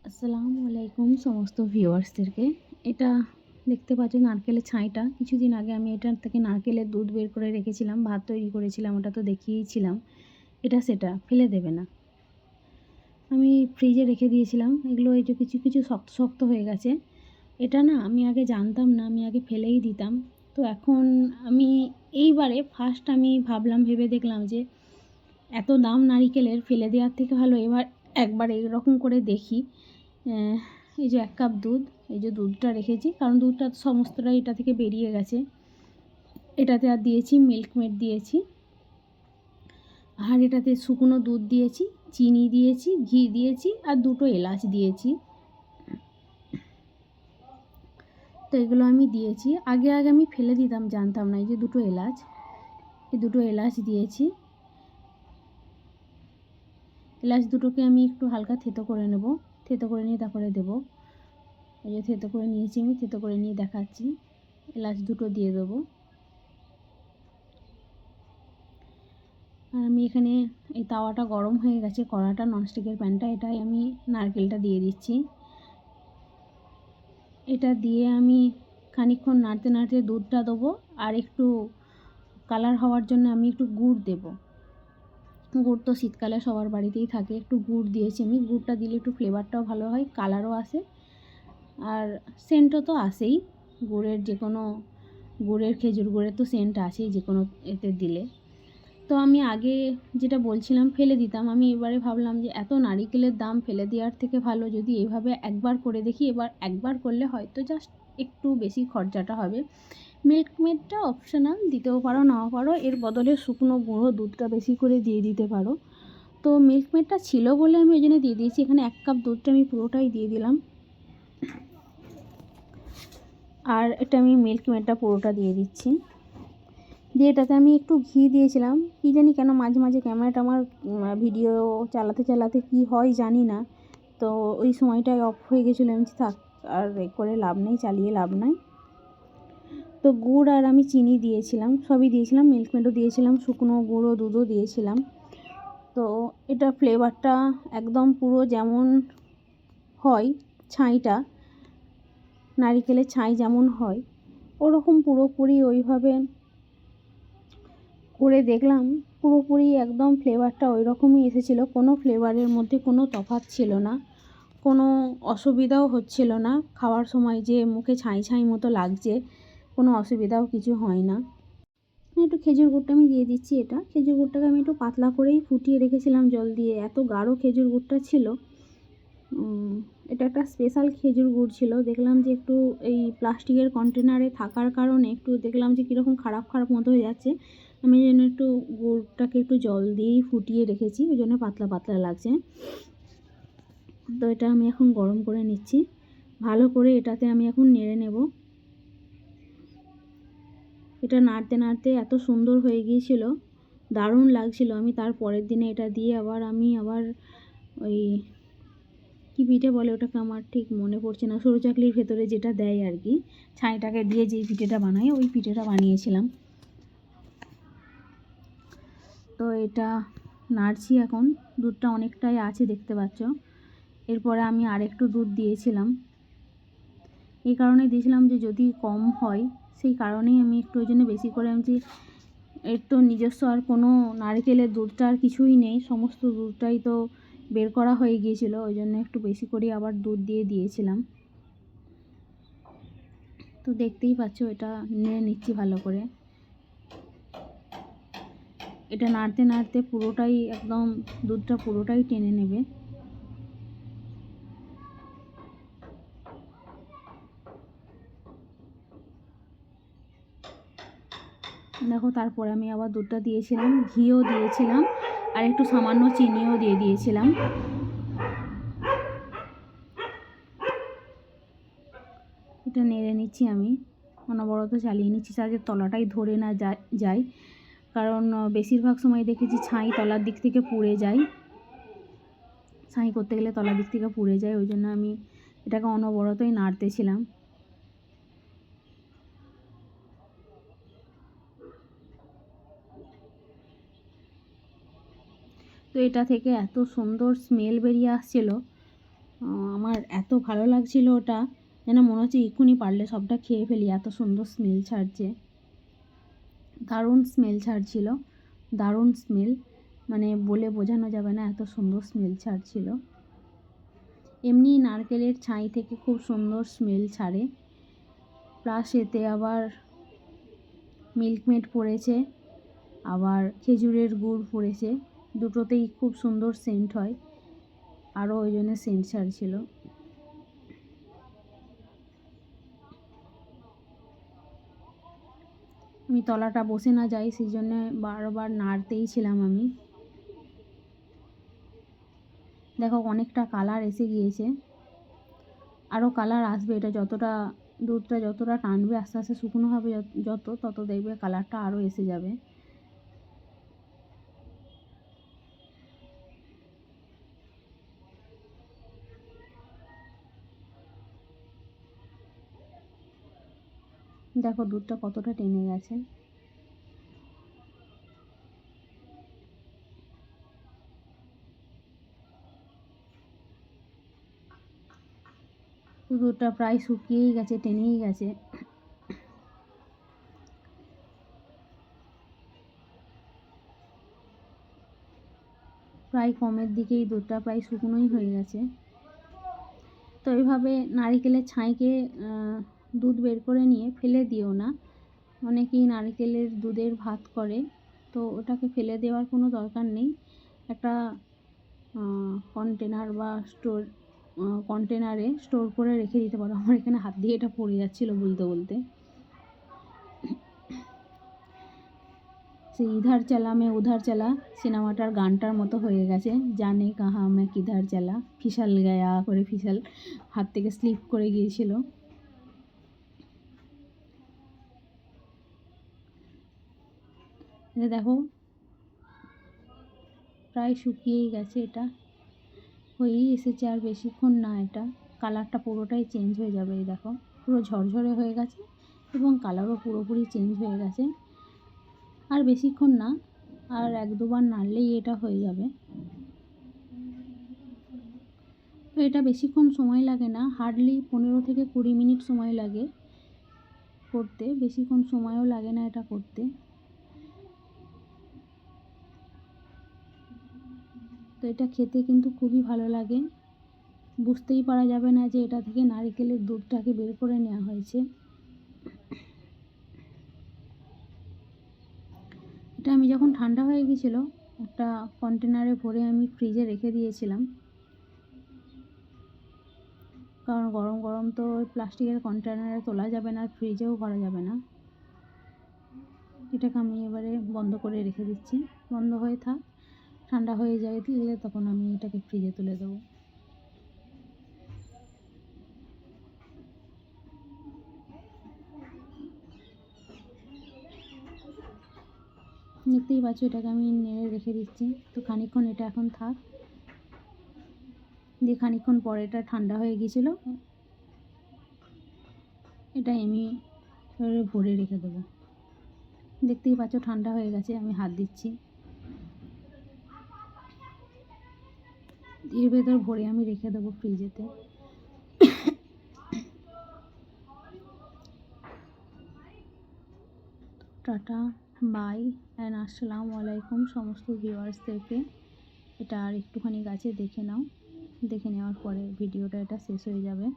আসসালামু আলাইকুম সমস্ত ভিউয়ার্সদেরকে। এটা দেখতে পাচ্ছেন নারকেলের ছাইটা। কিছুদিন আগে আমি এটার থেকে নারকেলের দুধ বের করে রেখেছিলাম, ভাত তৈরি করেছিলাম, ওটা তো দেখিয়েইছিলাম। এটা সেটা ফেলে দেবে না। আমি ফ্রিজে রেখে দিয়েছিলাম। এগুলো এই যে কিছু কিছু শক্ত শক্ত হয়ে গেছে। এটা না আমি আগে জানতাম না, আমি আগে ফেলেই দিতাম। তো এখন আমি এইবারে ফার্স্ট আমি ভাবলাম, ভেবে দেখলাম যে এত দাম নারিকেলের, ফেলে দেওয়ার থেকে ভালো এবার একবার এইরকম করে দেখি। এই যে 1 কাপ দুধ, এই যে দুধটা রেখেছি, কারণ দুধটা সমস্তটাই এটা থেকে বেরিয়ে গেছে। এটাতে আর দিয়েছি মিল্ক মেড দিয়েছি, আর এটাতে শুকনো দুধ দিয়েছি, চিনি দিয়েছি, ঘি দিয়েছি, আর 2টো এলাচ দিয়েছি। তো এগুলো আমি দিয়েছি। আগে আমি ফেলে দিতাম, জানতাম না। এই যে 2টো এলাচ, এই 2টো এলাচ দিয়েছি। এলাচ দুটোকে আমি একটু হালকা থেতো করে নেব। থেতো করে নিয়ে তারপরে দেবো। এই যে থেতো করে নিয়েছি, আমি থেতো করে নিয়ে দেখাচ্ছি। এলাচ 2টো দিয়ে দেবো। আর আমি এখানে এই তাওয়াটা গরম হয়ে গেছে, কড়াটা, ননস্টিকের প্যানটা, এটাই আমি নারকেলটা দিয়ে দিচ্ছি। এটা দিয়ে আমি খানিকক্ষণ নাড়তে নাড়তে দুধটা দেবো, আর একটু কালার হওয়ার জন্য আমি একটু গুড় দেবো। গুড় তো শীতকালে সবার বাড়িতেই থাকে, একটু গুড় দিয়েছি আমি। গুড়টা দিলে একটু ফ্লেভারটাও ভালো হয়, কালারও আসে, আর সেন্টও তো আসেই। গুড়ের যে কোনো গুড়ের, খেজুর গুড়ের তো সেন্ট আসেই যে কোনো এতে দিলে। তো আমি আগে যেটা বলছিলাম ফেলে দিতাম, আমি এবারে ভাবলাম যে এত নারিকেলের দাম, ফেলে দেওয়ার থেকে ভালো যদি এভাবে একবার করে দেখি। এবার একবার করলে হয়তো জাস্ট একটু বেশি খরচাটা হবে। মিল্ক মেডটা অপশনাল, দিতেও পারো নাও পারো, এর বদলে শুকনো গুঁড়ো দুধটা বেশি করে দিয়ে দিতে পারো। তো মিল্ক মেডটা ছিল বলে আমি ওই জন্য দিয়ে দিয়েছি। এখানে 1 কাপ দুধটা আমি পুরোটাই দিয়ে দিলাম, আর এটা আমি মিল্ক মেডটা পুরোটা দিয়ে দিচ্ছি। দিয়ে এটাতে আমি একটু ঘি দিয়েছিলাম। কী জানি কেন মাঝে মাঝে ক্যামেরাটা আমার ভিডিও চালাতে চালাতে কী হয় জানি না, তো ওই সময়টায় অফ হয়ে গেছিলো। আমি থাক, আর করে লাভ নেই, চালিয়ে লাভ নাই। তো গুড় আর আমি চিনি দিয়েছিলাম, সবই দিয়েছিলাম, মিল্ক মেডও দিয়েছিলাম, শুকনো গুঁড়ো দুধও দিয়েছিলাম। তো এটা ফ্লেভারটা একদম পুরো যেমন হয় ছাইটা, নারিকেলের ছাই যেমন হয় ওরকম পুরোপুরি ওইভাবে করে দেখলাম। পুরোপুরি একদম ফ্লেভারটা ওই রকমই এসেছিলো, কোনো ফ্লেভারের মধ্যে কোনো তফাৎ ছিল না, কোনো অসুবিধাও হচ্ছিল না। খাওয়ার সময় যে মুখে ছাই ছাই মতো লাগছে, কোনো অসুবিধাও কিছু হয় না। একটু খেজুর গুড়টা আমি দিয়ে দিচ্ছি। এটা খেজুর গুড়টাকে আমি একটু পাতলা করেই ফুটিয়ে রেখেছিলাম জল দিয়ে, এত গাঢ় খেজুর গুড়টা ছিল। এটা একটা স্পেশাল খেজুর গুড় ছিল। দেখলাম যে একটু এই প্লাস্টিকের কন্টেনারে থাকার কারণে একটু দেখলাম যে কীরকম খারাপ খারাপ মতো হয়ে যাচ্ছে। আমি যেন একটু গুড়টাকে একটু জল দিয়েই ফুটিয়ে রেখেছি, ওই জন্য পাতলা পাতলা লাগছে। তো এটা আমি এখন গরম করে নিচ্ছি ভালো করে। এটাতে আমি এখন নেড়ে নেব। এটা নাড়তে নাড়তে এত সুন্দর হয়ে গিয়েছিল, দারুণ লাগছিল। আমি তার পরের দিনে এটা দিয়ে আবার ওই কী পিঠে বলে ওটাকে, আমার ঠিক মনে পড়ছে না, সরু চাকলির ভেতরে যেটা দেয় আর কি, ছাইটাকে দিয়ে যেই পিঠেটা বানায়, ওই পিঠেটা বানিয়েছিলাম। তো এটা নাড়ছি এখন, দুধটা অনেকটাই আছে দেখতে পাচ্ছ। এরপরে আমি আরেকটু দুধ দিয়েছিলাম, এই কারণে দিয়েছিলাম যে যদি কম হয়, সেই কারণেই আমি একটু ওই জন্য বেশি করে আমি যে এর তো নিজস্ব আর কোনো নারকেলের দুধটা আর কিছুই নেই, সমস্ত দুধটাই তো বের করা হয়ে গিয়েছিলো, ওই জন্য একটু বেশি করে আবার দুধ দিয়ে দিয়েছিলাম। তো দেখতেই পাচ্ছ এটা নিয়ে নিচ্ছি ভালো করে। এটা নাড়তে নাড়তে পুরোটাই একদম দুধটা পুরোটাই টেনে নেবে। দেখো, তারপরে আমি আবার দুধটা দিয়েছিলাম, ঘিও দিয়েছিলাম, আর একটু সামান্য চিনিও দিয়ে দিয়েছিলাম। এটা নেড়ে নিচ্ছি আমি, অনবরত চালিয়ে নিচ্ছি যাতে তলাটাই ধরে না যায়, কারণ বেশিরভাগ সময় দেখেছি ছাই তলার দিক থেকে পুড়ে যায়, ছাই করতে গেলে তলার দিক থেকে পুড়ে যায়, ওই জন্য আমি এটাকে অনবরতই নাড়তেছিলাম। তো এটা থেকে এত সুন্দর স্মেল বেরিয়ে আসছিল, আমার আর এত ভালো লাগছিল ওটা, যেন মনে হচ্ছে এক্ষুনি পারলে সবটা খেয়ে ফেলি, এত সুন্দর স্মেল ছাড়ছে, দারুণ স্মেল ছাড়ছিল, দারুণ স্মেল, মানে বলে বোঝানো যাবে না, এত সুন্দর স্মেল ছাড়ছিল। এমনি নারকেলের ছাই থেকে খুব সুন্দর স্মেল ছাড়ে, প্লাস এতে আবার মিল্কমেড পড়েছে, আবার খেজুরের গুড় পড়েছে, দুটোতেই খুব সুন্দর সেন্ট হয়, আরও ওই জন্য সেন্ট ছাড়ছিল। আমি তলাটা বসে না যাই সেই জন্য বারবার নাড়তেই ছিলাম আমি। দেখো অনেকটা কালার এসে গিয়েছে, আরও কালার আসবে, এটা যতটা দুধটা যতটা টানবে আস্তে আস্তে শুকনো হবে যত, তত দেখবে কালারটা আরও এসে যাবে। দেখো দুধটা কতটা টেনে গেছে। দুধটা প্রায় শুকিয়েই গেছে, টেনেই গেছে। প্রায় কমের দিকেই দুধটা প্রায় শুকনোই হয়ে গেছে। তো এইভাবে নারিকেলের ছাইকে দুধ বের করে নিয়ে ফেলে দিও না। অনেকেই নারিকেলের দুধের ভাত করে, তো ওটাকে ফেলে দেওয়ার কোনো দরকার নেই। একটা কন্টেনার বা কন্টেনারে স্টোর করে রেখে দিতে পারো। আমার এখানে হাত দিয়ে এটা পড়ে যাচ্ছিলো বলতে বলতে। সেই ইধার চালা মে উধার চালা সিনেমাটার গানটার মতো হয়ে গেছে, জানে কাহা মে কিধার চালা, ফিসাল গায়া করে ফিসাল হাত থেকে স্লিপ করে গিয়েছিল। এটা দেখো প্রায় শুকিয়েই গেছে, এটা হয়েই এসেছে, আর বেশিক্ষণ না, এটা কালারটা পুরোটাই চেঞ্জ হয়ে যাবে। এই দেখো পুরো ঝরঝরে হয়ে গেছে এবং কালারও পুরোপুরি চেঞ্জ হয়ে গেছে। আর বেশিক্ষণ না, আর 1-2 বার নাড়লেই এটা হয়ে যাবে। তো এটা বেশিক্ষণ সময় লাগে না, হার্ডলি 15 থেকে 20 মিনিট সময় লাগে করতে, বেশিক্ষণ সময়ও লাগে না এটা করতে। তো এটা খেতে কিন্তু খুবই ভালো লাগে, বুঝতেই পারা যাবে না যে এটা থেকে নারকেলের দুধটাকে বের করে নেওয়া হয়েছে। এটা আমি যখন ঠান্ডা হয়ে গেছিলো একটা কন্টেনারে ভরে আমি ফ্রিজে রেখে দিয়েছিলাম, কারণ গরম গরম তো ওই প্লাস্টিকের কন্টেনারে তোলা যাবে না, ফ্রিজেও করা যাবে না। এটাকে আমি এবারে বন্ধ করে রেখে দিচ্ছি, বন্ধ হয়ে থাক, ঠান্ডা হয়ে যায় দিলে তখন আমি এটাকে ফ্রিজে তুলে দেবো। দেখতেই পাচ্ছ এটাকে আমি নেড়ে রেখে দিচ্ছি। তো খানিকক্ষণ এটা এখন থাক, দিয়ে খানিকক্ষণ পরে এটা ঠান্ডা হয়ে গিয়েছিলো, এটা আমি ভরে রেখে দেবো। দেখতেই পাচ্ছ ঠান্ডা হয়ে গেছে, আমি হাত দিচ্ছি, এর ভেতর ভরে আমি রেখে দেবো ফ্রিজেতে। টাটা বাই অ্যান্ড আসসালামু আলাইকুম সমস্ত ভিউয়ার্সদেরকে। এটা আর একটুখানি গাছে দেখে নাও, দেখে নেওয়ার পরে ভিডিওটা এটা শেষ হয়ে যাবে।